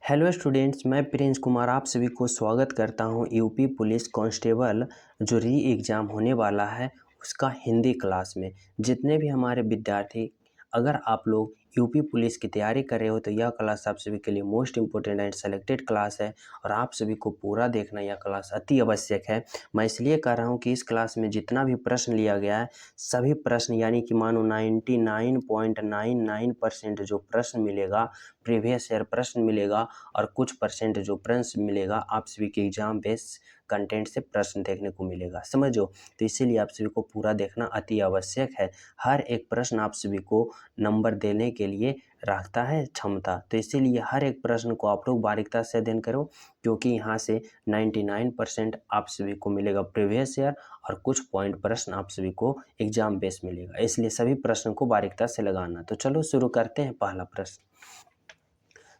Hello students, मैं Prince Kumar आप सभी को स्वागत करता हूं यूपी पुलिस कांस्टेबल जो री एग्ज़ाम होने वाला है उसका हिंदी क्लास में। जितने भी हमारे विद्यार्थी अगर आप लोग यूपी पुलिस की तैयारी कर रहे हो तो यह क्लास आप सभी के लिए most important and selected class है और आप सभी को पूरा देखना यह क्लास अति आवश्यक है। मैं इसलिए कह रहा हूँ कि इस क्लास में जितना भी प्रश्न लिया गया है सभी प्रश्न यानी कि मानो 99.99% जो प्रश्न मिलेगा प्रीवियस ईयर प्रश्न मिलेगा और कुछ परसेंट जो प्रश्न मिलेगा आप सभी के एग्जाम बेस कंटेंट से प्रश्न देखने को मिलेगा, समझो। तो इसीलिए आप सभी को पूरा देखना अति आवश्यक है। हर एक प्रश्न आप सभी को नंबर देने के लिए रखता है क्षमता, तो इसीलिए हर एक प्रश्न को आप लोग बारीकता से अध्ययन करो क्योंकि यहाँ से 99% आप सभी को मिलेगा प्रीवियस ईयर और कुछ पॉइंट प्रश्न आप सभी को एग्जाम बेस मिलेगा, इसलिए सभी प्रश्न को बारीकता से लगाना। तो चलो शुरू करते हैं। पहला प्रश्न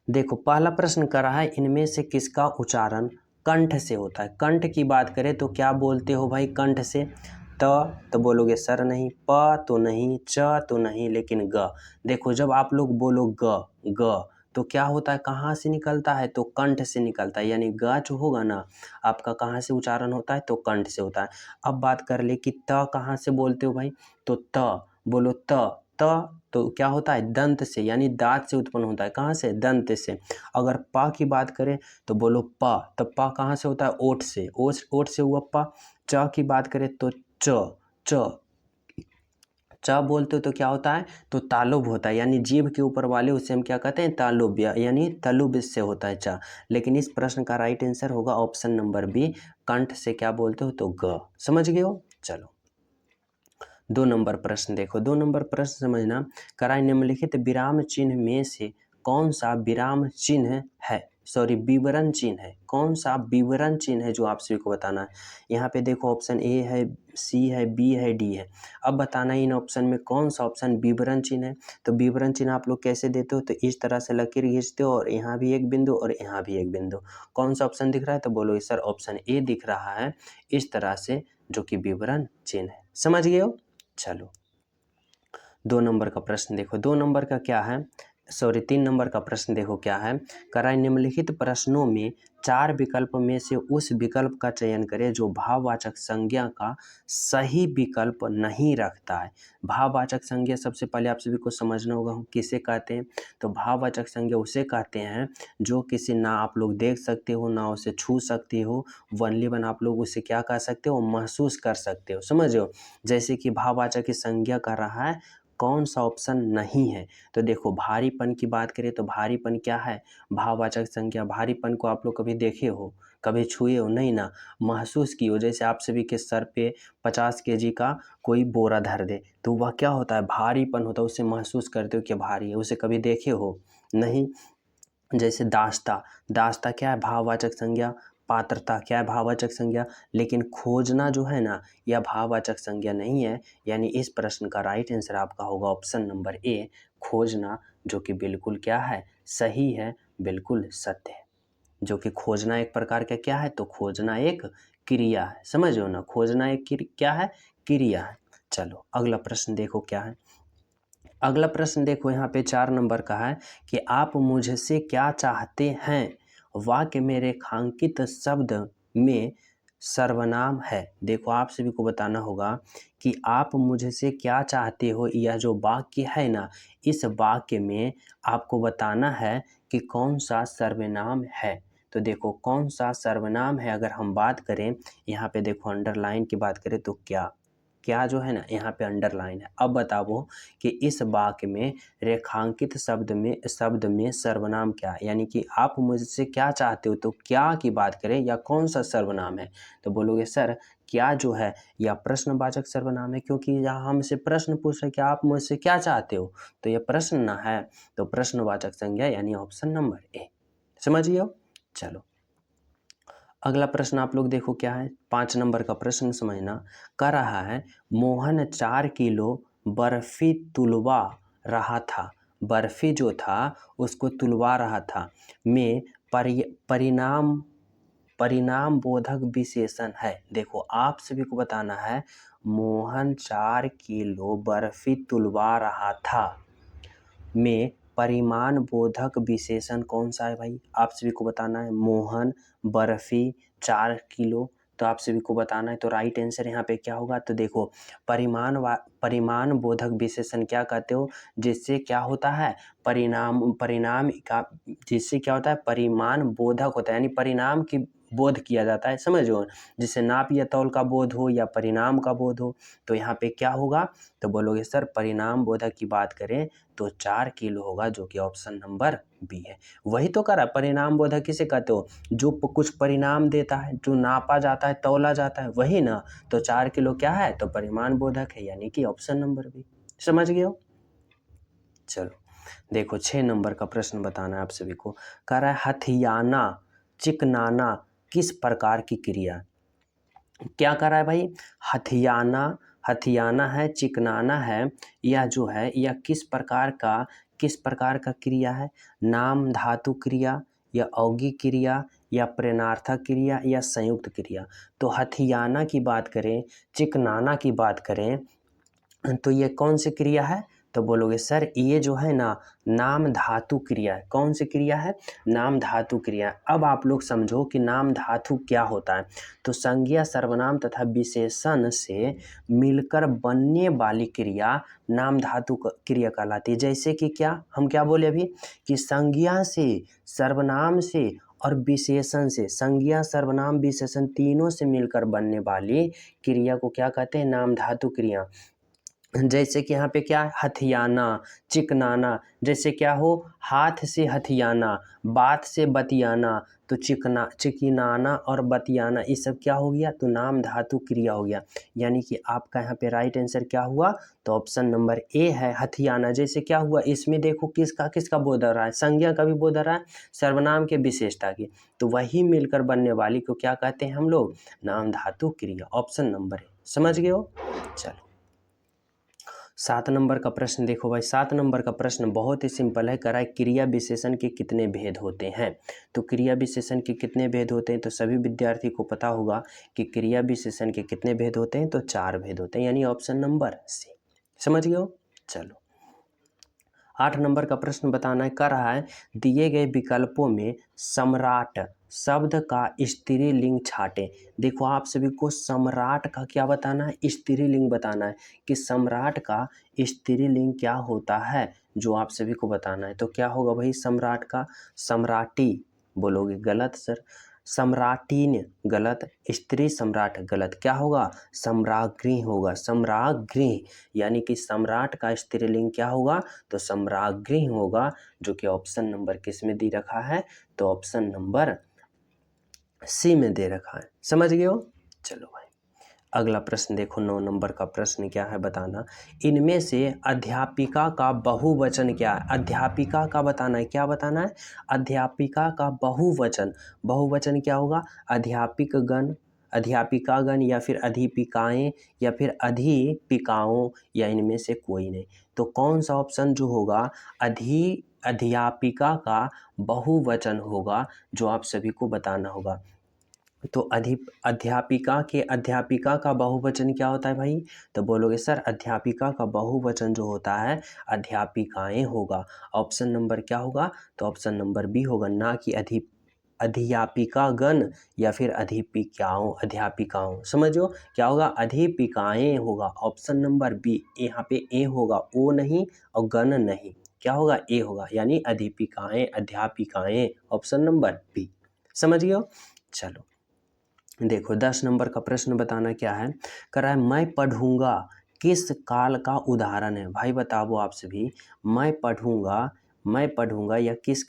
देखो, पहला प्रश्न कर रहा है इनमें से किसका उच्चारण कंठ से होता है। कंठ की बात करें तो क्या बोलते हो भाई कंठ से? तो बोलोगे सर नहीं, प तो नहीं, च तो नहीं, लेकिन ग। देखो जब आप लोग बोलो ग ग तो क्या होता है, कहाँ से निकलता है? तो कंठ से निकलता है, यानी ग जो होगा ना आपका कहाँ से उच्चारण होता है? तो कंठ से होता है। अब बात कर ले कि त कहाँ से बोलते हो भाई? तो त बोलो त तो क्या होता है? दंत से, यानी दांत से उत्पन्न होता है। कहाँ से? दंत से। अगर प की बात करें तो बोलो प, तो प कहाँ से होता है? ओठ से, ओठ से हुआ प। च की बात करें तो च च बोलते हो तो क्या होता है? तो तालुब होता है, यानी जीभ के ऊपर वाले उसे हम क्या कहते हैं? तालुब्य, यानी तलुब से होता है च। लेकिन इस प्रश्न का राइट आंसर होगा ऑप्शन नंबर बी, कंठ से क्या बोलते हो? तो ग। समझ गए हो? चलो 2 नंबर प्रश्न देखो। 2 नंबर प्रश्न समझना, कराए निम्नलिखित विराम चिन्ह में से कौन सा विराम चिन्ह है, सॉरी विवरण चिन्ह है, कौन सा विवरण चिन्ह है जो आप सभी को बताना है। यहाँ पे देखो ऑप्शन ए है, सी है, बी है, डी है। अब बताना इन ऑप्शन में कौन सा ऑप्शन विवरण चिन्ह है। तो विवरण चिन्ह आप लोग कैसे देते हो? तो इस तरह से लकीर खींचते हो और यहाँ भी एक बिंदु और यहाँ भी एक बिंदु। कौन सा ऑप्शन दिख रहा है? तो बोलो सर ऑप्शन ए दिख रहा है, इस तरह से, जो कि विवरण चिन्ह है। समझ गए हो? चलो 2 नंबर का प्रश्न देखो। 2 नंबर का क्या है, सॉरी 3 नंबर का प्रश्न देखो क्या है। कराए निम्नलिखित प्रश्नों में 4 विकल्प में से उस विकल्प का चयन करें जो भाववाचक संज्ञा का सही विकल्प नहीं रखता है। भाववाचक संज्ञा सबसे पहले आप सभी को समझना होगा हम किसे कहते हैं। तो भाववाचक संज्ञा उसे कहते हैं जो किसी ना आप लोग देख सकते हो ना उसे छू सकते हो, वनली वन आप लोग उसे क्या कह सकते हो? महसूस कर सकते हो। समझ हो? जैसे कि भाववाचक की संज्ञा कर रहा है, कौन सा ऑप्शन नहीं है? तो देखो भारीपन की बात करें तो भारीपन क्या है? भाववाचक संज्ञा। भारीपन को आप लोग कभी देखे हो, कभी छुए हो? नहीं ना, महसूस किए हो। जैसे आप सभी के सर पे 50 केजी का कोई बोरा धर दे तो वह क्या होता है? भारीपन होता है, उसे महसूस करते हो कि भारी है, उसे कभी देखे हो? नहीं। जैसे दास्ता, दास्ता क्या है? भाववाचक संज्ञा। पात्रता क्या है? भाववाचक संज्ञा। लेकिन खोजना जो है ना, यह भाववाचक संज्ञा नहीं है, यानी इस प्रश्न का राइट आंसर आपका होगा ऑप्शन नंबर ए, खोजना, जो कि बिल्कुल क्या है? सही है, बिल्कुल सत्य है। जो कि खोजना एक प्रकार का क्या है? तो खोजना एक क्रिया है। समझ हो ना, खोजना एक क्या है? क्रिया है। चलो अगला प्रश्न देखो क्या है। अगला प्रश्न देखो यहाँ पे 4 नंबर का है कि आप मुझसे क्या चाहते हैं, वाक्य में रेखांकित शब्द में सर्वनाम है। देखो आप सभी को बताना होगा कि आप मुझसे क्या चाहते हो, यह जो वाक्य है ना, इस वाक्य में आपको बताना है कि कौन सा सर्वनाम है। तो देखो कौन सा सर्वनाम है, अगर हम बात करें यहाँ पे देखो अंडरलाइन की बात करें तो क्या क्या जो है ना यहाँ पे अंडरलाइन है। अब बताओ कि इस वाक्य में रेखांकित शब्द में सर्वनाम क्या है, यानी कि आप मुझसे क्या चाहते हो, तो क्या की बात करें या कौन सा सर्वनाम है। तो बोलोगे सर क्या जो है या प्रश्नवाचक सर्वनाम है, क्योंकि यहाँ हमसे प्रश्न पूछ रहे कि आप मुझसे क्या चाहते हो, तो ये प्रश्न ना है, तो प्रश्नवाचक संज्ञा यानी ऑप्शन नंबर ए। समझिए। चलो अगला प्रश्न आप लोग देखो क्या है। 5 नंबर का प्रश्न समझना, कर रहा है मोहन 4 किलो बर्फी तुलवा रहा था, बर्फी जो था उसको तुलवा रहा था, में परिणाम परिणाम बोधक विशेषण है। देखो आप सभी को बताना है मोहन 4 किलो बर्फी तुलवा रहा था में परिमाण बोधक विशेषण कौन सा है भाई, आप सभी को बताना है। मोहन, बर्फी, 4 किलो, तो आप सभी को बताना है। तो राइट आंसर यहाँ पे क्या होगा, तो देखो परिमाण बोधक विशेषण क्या कहते हो, जिससे क्या होता है, परिणाम का, जिससे क्या होता है, परिमाण बोधक होता है, यानी परिणाम की बोध किया जाता है, समझो, जिससे नाप या तौल का बोध हो या परिणाम का बोध हो। तो यहाँ पे क्या होगा, तो बोलोगे सर परिणाम बोधक की बात करें तो 4 किलो होगा, जो कि ऑप्शन नंबर बी है। वही तो करा, परिणाम बोधक किसे कहते हो, जो कुछ परिणाम देता है, जो नापा जाता है, तौला जाता है, वही ना। तो 4 किलो क्या है, तो परिमाण बोधक है, यानी कि ऑप्शन नंबर बी। समझ गए हो। चलो देखो 6 नंबर का प्रश्न बताना है आप सभी को। कह रहा है हथियाना चिकनाना किस प्रकार की क्रिया, क्या कर रहा है भाई, हथियाना है, चिकनाना है, या जो है यह किस प्रकार का क्रिया है, नाम धातु क्रिया या औगिक क्रिया या प्रेरणार्थक क्रिया या संयुक्त क्रिया। तो हथियाना की बात करें, चिकनाना की बात करें, तो ये कौन सी क्रिया है, तो बोलोगे सर ये जो है ना नाम धातु क्रिया है। कौन सी क्रिया है, नाम धातु क्रिया। अब आप लोग समझो कि नाम धातु क्या होता है। तो संज्ञा, सर्वनाम तथा विशेषण से मिलकर बनने वाली क्रिया नाम धातु क्रिया कहलाती है। जैसे कि क्या, हम क्या बोले अभी कि संज्ञा से, सर्वनाम से और विशेषण से, संज्ञा, सर्वनाम, विशेषण तीनों से मिलकर बनने वाली क्रिया को क्या कहते हैं, नाम धातु क्रिया। जैसे कि यहाँ पे क्या है, हथियाना, चिकनाना, जैसे क्या हो, हाथ से हथियाना, बात से बतियाना, तो चिकिनाना और बतियाना, ये सब क्या हो गया, तो नाम धातु क्रिया हो गया। यानी कि आपका यहाँ पे राइट आंसर क्या हुआ, तो ऑप्शन नंबर ए है, हथियाना। जैसे क्या हुआ, इसमें देखो किसका बोध आ रहा है, संज्ञा का भी बोध आ रहा है, सर्वनाम के विशेषता की, तो वही मिलकर बनने वाली को क्या कहते हैं हम लोग, नाम धातु क्रिया। Option number A. समझ गए हो। चलो 7 नंबर का प्रश्न देखो भाई। 7 नंबर का प्रश्न बहुत ही सिंपल है, करा है क्रिया विशेषण के कितने भेद होते हैं। तो क्रिया विशेषण के कितने भेद होते हैं, तो सभी विद्यार्थी को पता होगा कि क्रिया विशेषण के कितने भेद होते हैं, तो 4 भेद होते हैं, यानी ऑप्शन नंबर सी। समझ गए हो। चलो 8 नंबर का प्रश्न बताना है, कर रहा है दिए गए विकल्पों में सम्राट शब्द का स्त्रीलिंग छाटे। देखो आप सभी को सम्राट का क्या बताना है, स्त्रीलिंग बताना है कि सम्राट का स्त्रीलिंग क्या होता है, जो आप सभी को बताना है। तो क्या होगा भाई, सम्राट का, सम्राटी बोलोगे गलत सर, सम्राटीन गलत, स्त्री सम्राट गलत, क्या होगा, सम्राज्ञी होगा, सम्राज्ञी, यानी कि सम्राट का स्त्रीलिंग क्या होगा, तो सम्राज्ञी होगा, जो कि ऑप्शन नंबर किस में दे रखा है, तो ऑप्शन नंबर सी में दे रखा है। समझ गए हो। चलो भाई अगला प्रश्न देखो, 9 नंबर का प्रश्न क्या है बताना, इनमें से अध्यापिका का बहुवचन क्या है, अध्यापिका का बताना है, क्या बताना है, अध्यापिका का बहुवचन, बहुवचन क्या होगा, अध्यापिक गण, अध्यापिकागण या फिर अध्यापिकाएं या फिर अध्यापिकाओं या इनमें से कोई नहीं। तो कौन सा ऑप्शन जो होगा, अध्यापिका का बहुवचन होगा, जो आप सभी को बताना होगा। तो अध्यापिका का बहुवचन क्या होता है भाई, तो बोलोगे सर अध्यापिका का बहुवचन जो होता है अध्यापिकाएं होगा। ऑप्शन नंबर क्या होगा, तो ऑप्शन नंबर बी होगा, ना कि अध्यापिकागण या फिर अध्यापिकाओं। समझो क्या होगा, अध्यापिकाएं होगा, ऑप्शन नंबर बी। यहाँ पे ए होगा, ओ नहीं और गण नहीं, क्या होगा, ए होगा, यानी अध्यापिकाएं, ऑप्शन नंबर बी। समझ गए हो। चलो देखो 10 नंबर का प्रश्न बताना क्या है, कर रहा है मैं पढ़ूंगा किस काल का उदाहरण है। भाई बताओ आप सभी, मैं पढ़ूंगा या किस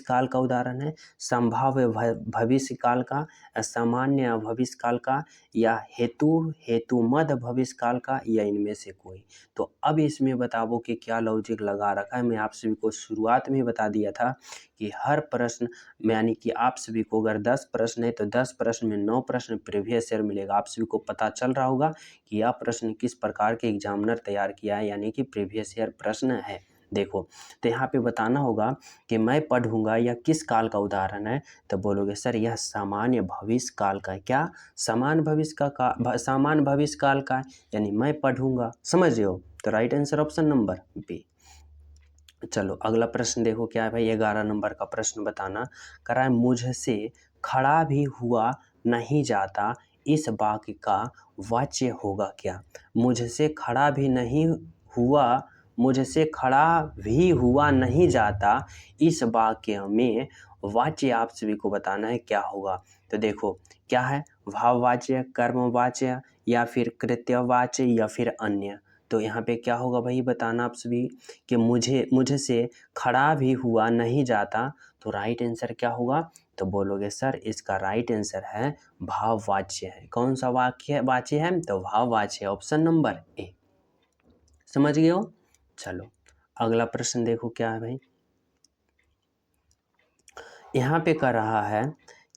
काल का उदाहरण है, संभाव्य भविष्य काल का, सामान्य भविष्य काल का, या हेतुमद भविष्य काल का, या इनमें से कोई। तो अब इसमें बताओ कि क्या लॉजिक लगा रखा है। मैं आप सभी को शुरुआत में ही बता दिया था कि हर प्रश्न में, यानी कि आप सभी को अगर 10 प्रश्न है तो 10 प्रश्न में 9 प्रश्न प्रीवियस ईयर मिलेगा। आप सभी को पता चल रहा होगा कि यह प्रश्न किस प्रकार के एग्जामिनर तैयार किया है, यानी कि प्रीवियस ईयर प्रश्न है। देखो तो यहाँ पे बताना होगा कि मैं पढ़ूंगा या किस काल का उदाहरण है, तो बोलोगे सर यह सामान्य भविष्य काल का है। क्या, सामान्य भविष्य काल का है, यानी मैं पढ़ूंगा। समझ रहे हो। तो right answer option number B. चलो अगला प्रश्न देखो क्या है भाई, 11 नंबर का प्रश्न बताना। करा है मुझसे खड़ा भी हुआ नहीं जाता, इस वाक्य का वाच्य होगा क्या। मुझसे खड़ा भी नहीं हुआ, मुझसे खड़ा भी हुआ नहीं जाता, इस वाक्य में वाच्य आप सभी को बताना है क्या होगा। तो देखो क्या है, भाववाच्य, कर्मवाच्य, या फिर कृत्यवाच्य, या फिर अन्य। तो यहाँ पे क्या होगा भाई बताना आप सभी कि मुझसे खड़ा भी हुआ नहीं जाता, तो राइट आंसर क्या होगा। तो बोलोगे सर इसका राइट आंसर है भाववाच्य है। कौन सा वाच्य है, तो भाववाच्य, ऑप्शन नंबर ए। समझ गए हो। चलो अगला प्रश्न देखो क्या है भाई, यहाँ पे कर रहा है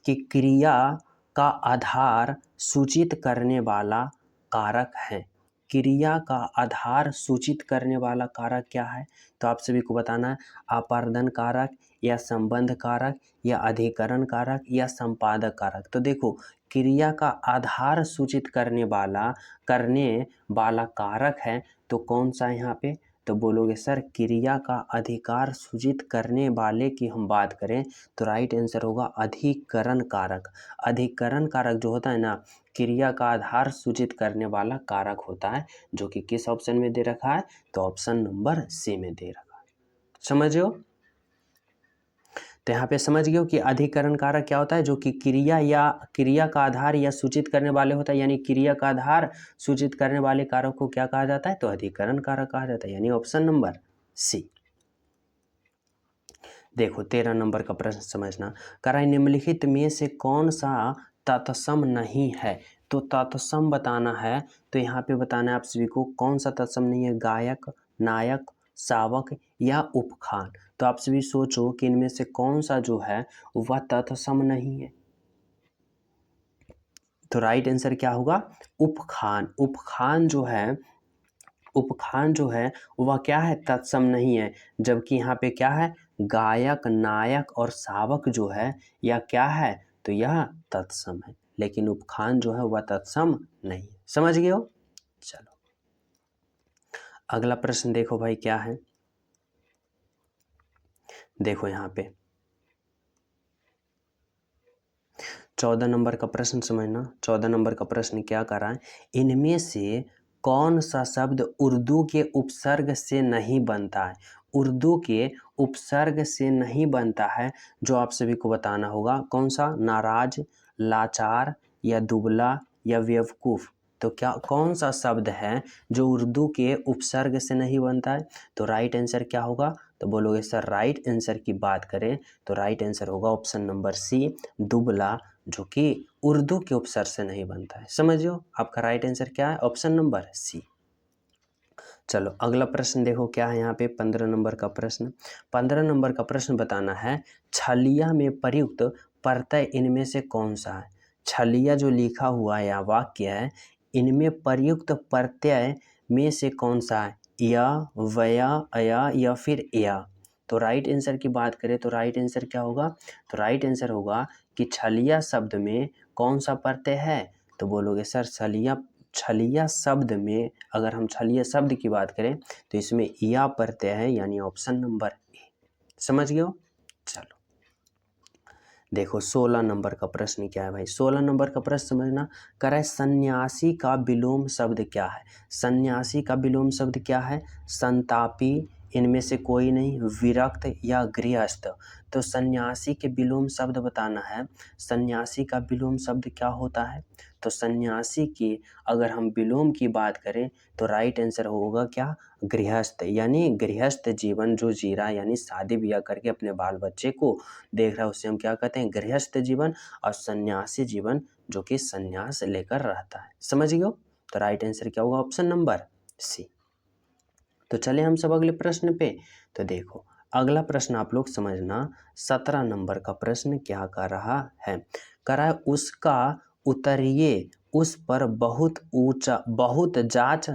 कि क्रिया का आधार सूचित करने वाला कारक है। क्रिया का आधार सूचित करने वाला कारक क्या है, तो आप सभी को बताना है अपार्दन कारक, या संबंध कारक, या अधिकरण कारक, या संपादक कारक। तो देखो क्रिया का आधार सूचित करने वाला कारक है, तो कौन सा यहाँ पे, तो बोलोगे सर क्रिया का अधिकार सूचित करने वाले की हम बात करें तो राइट आंसर होगा अधिकरण कारक। अधिकरण कारक जो होता है ना, क्रिया का आधार सूचित करने वाला कारक होता है, जो कि किस ऑप्शन में दे रखा है, तो ऑप्शन नंबर सी में दे रखा है। समझो। तो यहाँ पे समझ गए हो कि अधिकरण कारक क्या होता है, जो कि क्रिया का आधार या सूचित करने वाले होता है, यानी क्रिया का आधार सूचित करने वाले कारक को क्या कहा जाता है, तो अधिकरण कारक कहा जाता है, यानी ऑप्शन नंबर सी। देखो 13 नंबर का प्रश्न समझना। कराए निम्नलिखित में से कौन सा तत्सम नहीं है, तो तत्सम बताना है। तो यहाँ पे बताना है आप सभी को कौन सा तत्सम नहीं है, गायक, नायक, शावक, या उपखान। तो आप सभी सोचो कि इनमें से कौन सा जो है वह तत्सम नहीं है। तो राइट आंसर क्या होगा, उपखान। उपखान जो है वह क्या है, तत्सम नहीं है। जबकि यहाँ पे क्या है, गायक, नायक और शावक जो है यह क्या है, तो यह तत्सम है, लेकिन उपखान जो है वह तत्सम नहीं है। समझ गए हो। चलो अगला प्रश्न देखो भाई क्या है, देखो यहाँ पे 14 नंबर का प्रश्न समझना। 14 नंबर का प्रश्न क्या कर रहा है, इनमें से कौन सा शब्द उर्दू के उपसर्ग से नहीं बनता है। उर्दू के उपसर्ग से नहीं बनता है, जो आप सभी को बताना होगा कौन सा, नाराज, लाचार, या दुबला, या बेवकूफ़। तो क्या कौन सा शब्द है जो उर्दू के उपसर्ग से नहीं बनता है, तो राइट आंसर क्या होगा। तो बोलोगे सर राइट आंसर की बात करें तो राइट आंसर होगा ऑप्शन नंबर सी, दुबला, जो कि उर्दू के उपसर्ग से नहीं बनता है। समझियो आपका राइट आंसर क्या है, ऑप्शन नंबर सी। चलो अगला प्रश्न देखो क्या है यहाँ पे 15 नंबर का प्रश्न। 15 नंबर का प्रश्न बताना है छलिया में प्रयुक्त प्रत्यय इनमें से कौन सा है। छलिया जो लिखा हुआ या वाक्य है, इनमें प्रयुक्त प्रत्यय में से कौन सा है, या, वया, अया, या फिर या। तो राइट आंसर की बात करें तो राइट आंसर क्या होगा, तो राइट आंसर होगा कि छलिया शब्द में कौन सा प्रत्यय है। तो बोलोगे सर छलिया शब्द में, अगर हम छलिया शब्द की बात करें तो इसमें या प्रत्यय है, यानी ऑप्शन नंबर ए। समझ गए हो। चलो देखो 16 नंबर का प्रश्न क्या है भाई, 16 नंबर का प्रश्न समझना। करे सन्यासी का विलोम शब्द क्या है। सन्यासी का विलोम शब्द क्या है, संतापी, इनमें से कोई नहीं, विरक्त, या गृहस्थ। तो सन्यासी के विलोम शब्द बताना है। सन्यासी का विलोम शब्द क्या होता है, तो सन्यासी की अगर हम विलोम की बात करें तो राइट आंसर होगा क्या, गृहस्थ, यानी गृहस्थ जीवन जो जी रहा है, यानी शादी ब्याह करके अपने बाल बच्चे को देख रहा है, उसे हम क्या कहते हैं, गृहस्थ जीवन। और सन्यासी जीवन जो कि सन्यास लेकर रहता है। समझ गए हो। तो राइट आंसर क्या होगा, ऑप्शन नंबर सी। तो चले हम सब अगले प्रश्न पे। तो देखो अगला प्रश्न आप लोग समझना, 17 नंबर का प्रश्न क्या कर रहा है, कर रहा है उसका उतरिए उस पर बहुत जांच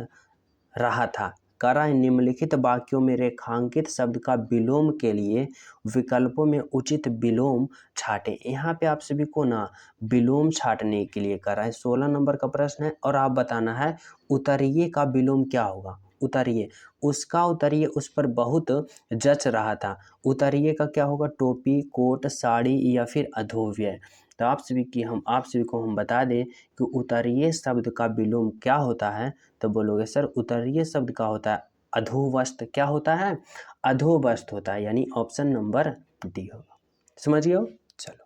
रहा था। करा निम्नलिखित वाक्यों में रेखांकित शब्द का विलोम के लिए विकल्पों में उचित विलोम छाटे। यहाँ पे आप सभी को ना विलोम छाटने के लिए करा है। 16 नंबर का प्रश्न है और आप बताना है उतरिए का विलोम क्या होगा। उतरिए, उसका उतरिए उस पर बहुत जच रहा था। उतरिए का क्या होगा? टोपी, कोट, साड़ी या फिर अधोव्यय। तो आप सभी को हम बता दें कि उतरिए शब्द का विलोम क्या होता है, तो बोलोगे सर उतरिए शब्द का होता है अधोवस्त्र। क्या होता है? अधोवस्त्र होता है, यानी ऑप्शन नंबर डी होगा। समझिए हो? चलो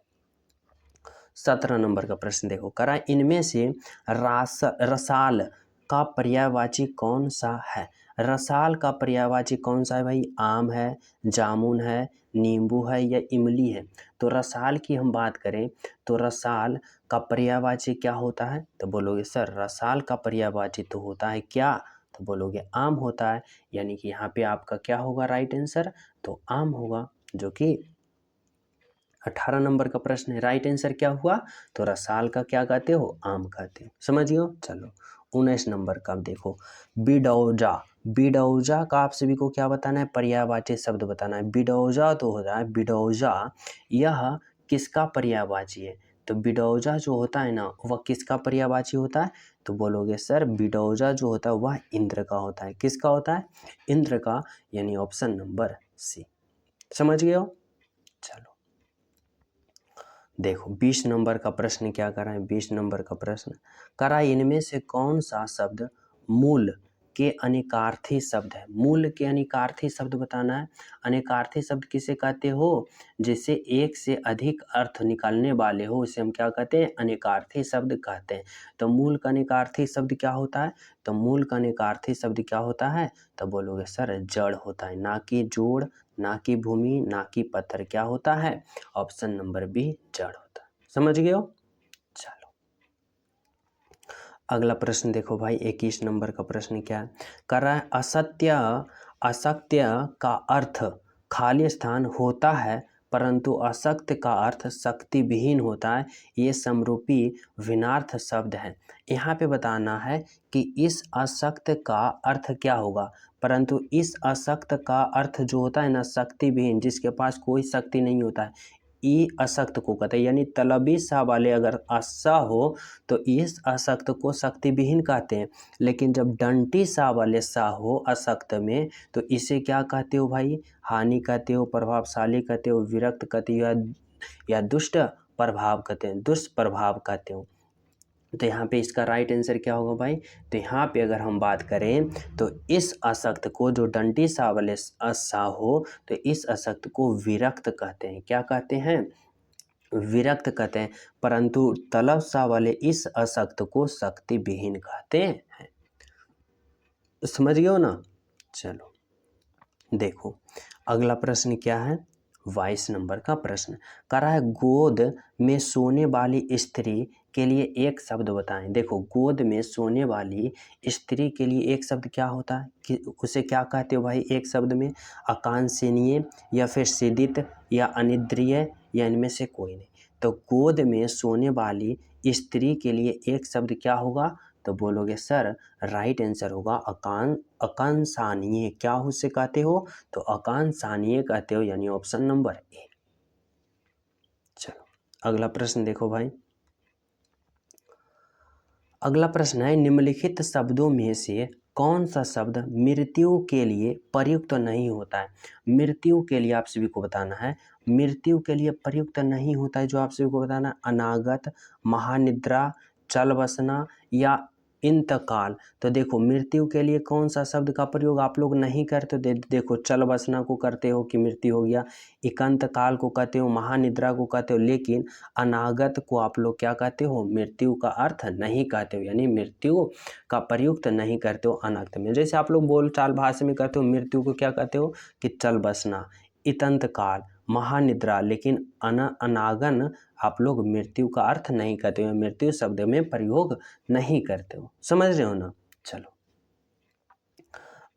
17 नंबर का प्रश्न देखो, करा इनमें से रसाल का पर्यायवाची कौन सा है? रसाल का पर्यायवाची कौन सा है भाई? आम है, जामुन है, नींबू है या इमली है? तो रसाल की हम बात करें तो रसाल का पर्यायवाची क्या होता है? तो बोलोगे सर रसाल का पर्यायवाची तो होता है क्या? तो बोलोगे आम होता है, यानी कि यहाँ पे आपका क्या होगा राइट आंसर? तो आम होगा, जो कि 18 नंबर का प्रश्न है। राइट आंसर क्या हुआ? तो रसाल का क्या कहते हो? आम कहते हो। समझियो? चलो 19 नंबर का देखो, बिडौजा। बिडौजा का आप सभी को क्या बताना है? पर्यायवाची शब्द बताना है। बिडौजा तो होता है, बिडौजा यह किसका पर्यायवाची है? तो बिडौजा जो होता है ना, वह किसका पर्यायवाची होता है? तो बोलोगे सर बिडौजा जो होता है वह इंद्र का होता है। किसका होता है? इंद्र का, यानी ऑप्शन नंबर सी। समझ गए हो? चलो देखो 20 नंबर का प्रश्न क्या कर रहा है? 20 नंबर का प्रश्न करा इनमें से कौन सा शब्द मूल के अनेकार्थी शब्द है? मूल के अनेकार्थी शब्द बताना है। अनेकार्थी शब्द किसे कहते हो? जिसे एक से अधिक अर्थ निकालने वाले हो, उसे हम क्या कहते हैं? अनेकार्थी शब्द कहते हैं। तो मूल का अनेकार्थी शब्द क्या होता है? तो मूल का अनेकार्थी शब्द क्या होता है? तो बोलोगे सर जड़ होता है, ना कि जोड़, ना कि भूमि, ना कि पत्थर। क्या होता है? ऑप्शन नंबर बी जड़ होता है। समझ गए हो? चलो अगला प्रश्न देखो भाई, 21 नंबर का प्रश्न क्या है? कर रहा है असत्य, असत्य का अर्थ खाली स्थान होता है, परंतु असत्य का अर्थ शक्ति विहीन होता है। ये समरूपी भिन्नार्थ शब्द है। यहाँ पे बताना है कि इस असत्य का अर्थ क्या होगा, परंतु इस असक्त का अर्थ जो होता है ना शक्ति विहीन, जिसके पास कोई शक्ति नहीं होता है, ई असक्त को कहते हैं। यानी तलबी सा वाले अगर असा हो तो इस असक्त को शक्ति विहीन कहते हैं, लेकिन जब डंटी सा वाले सा हो असक्त में तो इसे क्या कहते हो भाई? हानि कहते हो, प्रभावशाली कहते हो, विरक्त कहते हो, या दुष्ट प्रभाव कहते हैं, दुष्प्रभाव कहते हो। तो यहाँ पे इसका राइट आंसर क्या होगा भाई? तो यहाँ पे अगर हम बात करें तो इस असक्त को, जो डंटी सा वाले सा हो, तो इस असक्त को विरक्त कहते हैं। क्या कहते हैं? विरक्त कहते हैं। परंतु तलब सा वाले इस असक्त को शक्ति विहीन कहते हैं। समझ गए हो ना? चलो देखो अगला प्रश्न क्या है? 22 नंबर का प्रश्न कर रहा है गोद में सोने वाली स्त्री के लिए एक शब्द बताएं। देखो गोद में सोने वाली स्त्री के लिए एक शब्द क्या होता है कि उसे क्या कहते हो भाई? एक शब्द में आकांक्षनीय या फिर सिदित या अनिद्रिय या इनमें से कोई नहीं। तो गोद में सोने वाली स्त्री के लिए एक शब्द क्या होगा? तो बोलोगे सर राइट आंसर होगा आकांक्षानीय। क्या उसे कहते हो? तो आकांक्षानीय कहते हो, यानी ऑप्शन नंबर ए। चलो अगला प्रश्न देखो भाई, अगला प्रश्न है निम्नलिखित शब्दों में से कौन सा शब्द मृत्यु के लिए प्रयुक्त नहीं होता है? मृत्यु के लिए आप सभी को बताना है, मृत्यु के लिए प्रयुक्त नहीं होता है जो आप सभी को बताना, अनागत, महानिद्रा, चल बसना या इंतकाल। तो देखो मृत्यु के लिए कौन सा शब्द का प्रयोग आप लोग नहीं करते? देखो चल बसना को करते हो कि मृत्यु हो गया, इकंत काल को कहते हो, महानिद्रा को कहते हो, लेकिन अनागत को आप लोग क्या कहते हो? मृत्यु का अर्थ नहीं कहते हो, यानी मृत्यु का प्रयुक्त नहीं करते हो अनागत में। जैसे आप लोग बोल चाल भाषा में कहते हो मृत्यु को क्या कहते हो? कि चल बसना, इतंत काल, महानिद्रा, लेकिन अनागन आप लोग मृत्यु का अर्थ नहीं कहते हो, मृत्यु शब्द में प्रयोग नहीं करते हो। समझ रहे हो ना? चलो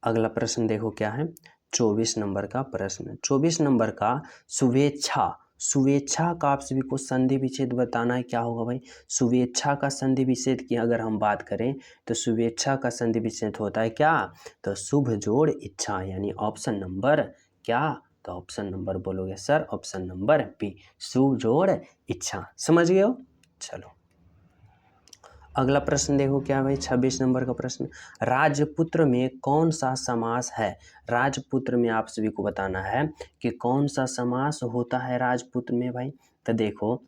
अगला प्रश्न देखो क्या है? 24 नंबर का प्रश्न। 24 नंबर का शुभेच्छा, शुभेच्छा का आप सभी को संधि विच्छेद बताना है। क्या होगा भाई? शुभेच्छा का संधि विच्छेद की अगर हम बात करें तो शुभेच्छा का संधि विच्छेद होता है क्या? तो शुभ जोड़ इच्छा, यानी ऑप्शन नंबर क्या? तो ऑप्शन नंबर बोलोगे सर ऑप्शन नंबर बी, शुभ जोड़ इच्छा। समझ गए हो? चलो अगला प्रश्न देखो क्या है भाई, 26 नंबर का प्रश्न। राजपुत्र में कौन सा समास है? राजपुत्र में आप सभी को बताना है कि कौन सा समास होता है राजपुत्र में भाई। तो देखो,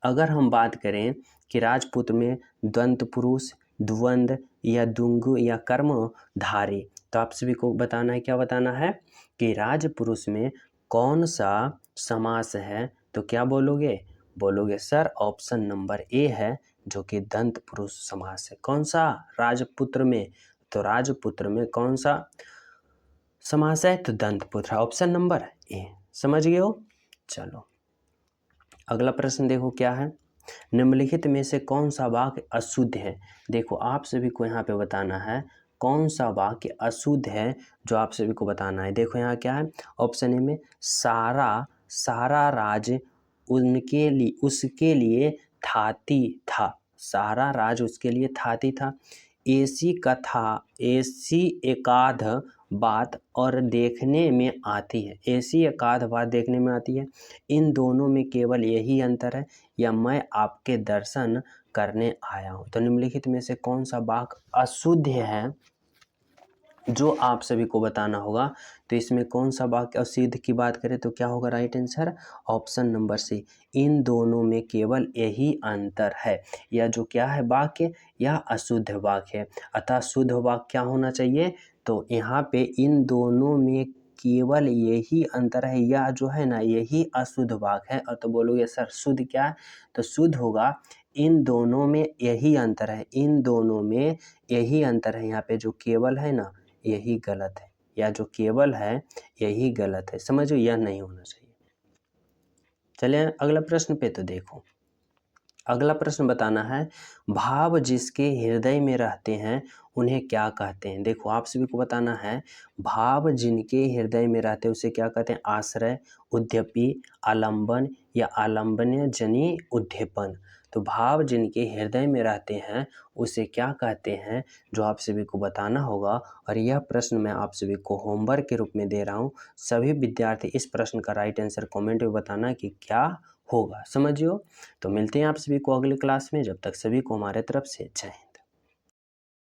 अगर हम बात करें कि राजपुत्र में द्वंद पुरुष, द्वंद या द्वंद्व या कर्मधारय, तो आप सभी को बताना है, क्या बताना है कि राजपुरुष में कौन सा समास है। तो क्या बोलोगे? बोलोगे सर ऑप्शन नंबर ए है, जो कि दंत पुरुष समास है। कौन सा? राजपुत्र में। तो राजपुत्र में कौन सा समास है? तो दंत पुत्र, ऑप्शन नंबर ए। समझ गए हो? चलो अगला प्रश्न देखो क्या है। निम्नलिखित में से कौन सा वाक्य अशुद्ध है? देखो आप सभी को यहाँ पे बताना है कौन सा वाक्य अशुद्ध है, जो आप सभी को बताना है। देखो यहाँ क्या है, ऑप्शन ए में सारा राज उसके लिए थाती था। सारा राज उसके लिए थाती था। ऐसी एकाध बात और देखने में आती है। ऐसी एकाध बात देखने में आती है। इन दोनों में केवल यही अंतर है, या मैं आपके दर्शन करने आया हूँ। तो निम्नलिखित में से कौन सा वाक्य अशुद्ध है, जो आप सभी को बताना होगा। तो इसमें कौन सा वाक्य अशुद्ध की बात करें तो क्या होगा right answer? Option number C, इन दोनों में केवल यही अंतर है। या जो क्या है वाक्य, यह अशुद्ध वाक्य है। अतः शुद्ध वाक्य क्या होना चाहिए? तो यहाँ पे इन दोनों में केवल यही अंतर है, या जो है ना यही अशुद्ध वाक्य है। और तो बोलोगे सर शुद्ध क्या है? तो शुद्ध होगा इन दोनों में यही अंतर है। इन दोनों में यही अंतर है। यहाँ पे जो केवल है ना यही गलत है, या जो केवल है यही गलत है। समझो, यह नहीं होना चाहिए। चलिए अगला प्रश्न पे तो देखो, अगला प्रश्न बताना है भाव जिसके हृदय में रहते हैं उन्हें क्या कहते हैं। देखो आप सभी को बताना है भाव जिनके हृदय में रहते हैं उसे क्या कहते हैं? आश्रय, उद्यपी, आलंबन या आलंबन जनी उद्दीपन। तो भाव जिनके हृदय में रहते हैं उसे क्या कहते हैं, जो आप सभी को बताना होगा। और यह प्रश्न मैं आप सभी को होमवर्क के रूप में दे रहा हूँ। सभी विद्यार्थी इस प्रश्न का राइट आंसर कमेंट में बताना कि क्या होगा। समझियो। तो मिलते हैं आप सभी को अगले क्लास में। जब तक सभी को हमारे तरफ से जय हिंद।